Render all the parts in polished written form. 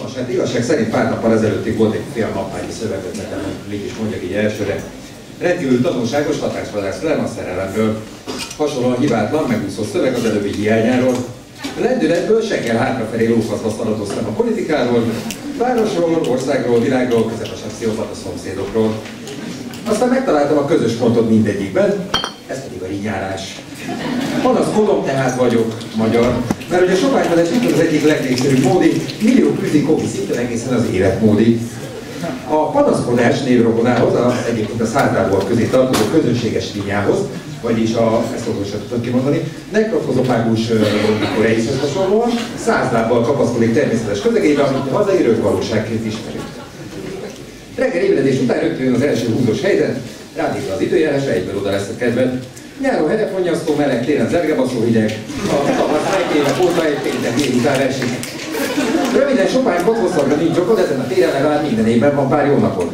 Most hát igazság szerint pár nappal ezelőttig volt egy fél nappányi szövegötletem, mégis mondjak így elsőre. Rendkívül tanulságos hatásvadász Lerma szerelemből. Hasonlóan hibátlan, megúszott szöveg az előbbi hiányáról. Lendületből seggel hátrafelé lófaszva szaladoztam a politikáról, városról, országról, világról, közepesen pszichopata szomszédokról. Aztán megtaláltam a közös pontot mindegyikben, ez pedig a rinyálás. Panaszkodom, tehát vagyok magyar, mert ugye sopánykodás itt az egyik legnépszerűbb módi, millió küzdik szinten egészen az életmódi. A panaszkodás névrokonához, egyébként a százlábúak közé tartozó közönséges rinyához, vagyis ezt otthon tudtam kimondani, nekrofozopágus koreaiszhez hasonlóan 100 lábbal kapaszkodik természetes közegébe, amit a hazai rögvalóságként ismerünk. Reggel ébredés után rögtön jön az első húzós helyzet, rádézve az időjárás, egyből oda lesz a kedved. Nyáron herefonyasztó, meleg, télen zergebaszó hideg, a tavasz helytéve, póta egy péntek délután esik. Röviden sopánykod hosszabbra nincs okod, ezen a téren legalább minden évben van pár jó napod.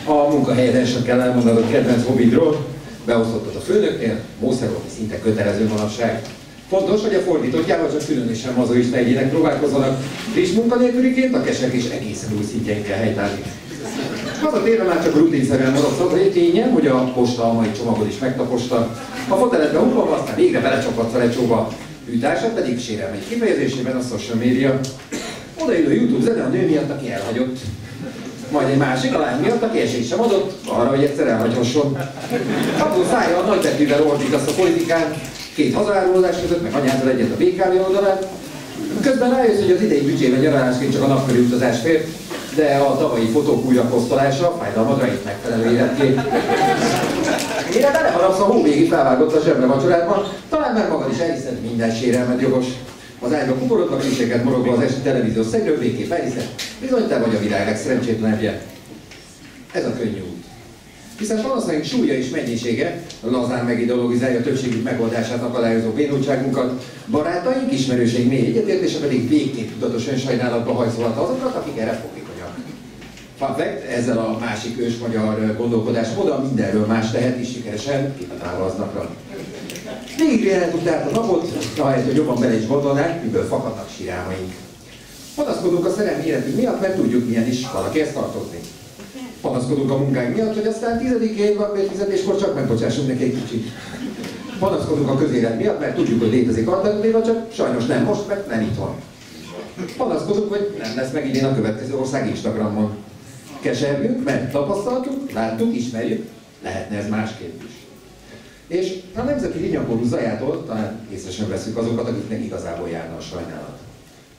A munkahelyeden sem kell elmondanod kedvenc hobbidról, beosztottad a főnöknél, mószerolni szinte kötelező manapság. Fontos, hogy a fordítottjával csak különösen mazoista egyének próbálkozzanak, friss munkanélküliként a kesek is egészen új szintjén kell helytállni. Hazatérve már csak rutinszerűen maradszod, hogy tényen, hogy a posta a mai csomagod is megtaposta. A foteledbe hullva, aztán végre belecsaphatsz a lecsóba. Hűtársad pedig sérelmegy kifejezésében a social media. Odaillő YouTube zene a nő miatt, aki elhagyott. Majd egy másik a lány miatt, aki esélyt sem adott, arra, hogy egyszer elhagyhasson. Abból szája a nagybetűvel ordít azt a politikán, két hazaárulódás között, meg anyázol egyet a BKV oldalán. Közben rájössz, hogy az idei büdzsében nyaralásként csak a napköri utazás fér, de a tavalyi fotók újraposztolása fájdalmadra itt megfelelő életkép. Mire beleharapsz a hóvégi felvágott a zsebre vacsorádban, talán már magad is elhiszed, minden sérelmed jogos. Az ágyba kuporodva, kliséket morogva az esti televíziós szegről végképp elhiszed, bizony te vagy a világ legszerencsétlenebje. Ez a könnyű út. Hiszen panaszaink súlya és mennyisége lazán megideologizálja a többségük megoldását akadályozó bénultságunkat, barátaink, ismerőseink mély egyetértése pedig végképp tudatos önsajnálatba hajszolta azokat, akik erre fogékonyak. Fun fact, ezzel a másik ős magyar gondolkodásmóddal mindenről más tehet is sikeresen kihatálva aznapra. Végig élhetünk át a napot, ahelyett, hogy jobban bele is gondolnánk, miből fakadnak sírálmaink. Panaszkodunk a szerelmi életünk miatt, mert tudjuk, milyen is valakihez tartozni. Panaszkodunk a munkánk miatt, hogy aztán 10-én vagy fizetéskor csak megbocsássunk neki egy kicsit. Panaszkodunk a közélet miatt, mert tudjuk, hogy létezik alternatíva, csak sajnos nem most, mert nem itt van. Panaszkodunk, hogy nem lesz meg idén a következő ország Instagramon. Kesergünk, mert tapasztaltuk, láttuk, ismerjük, lehetne ez másképp is. És a nemzeti rinyapolú zajától talán észre sem veszünk azokat, akiknek igazából járna a sajnálat.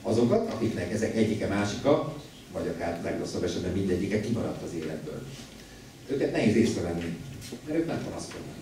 Azokat, akiknek ezek egyike másika, vagy akár legrosszabb esetben mindegyike kimaradt az életből. Őket nehéz észrevenni, mert ők nem panaszkodnak.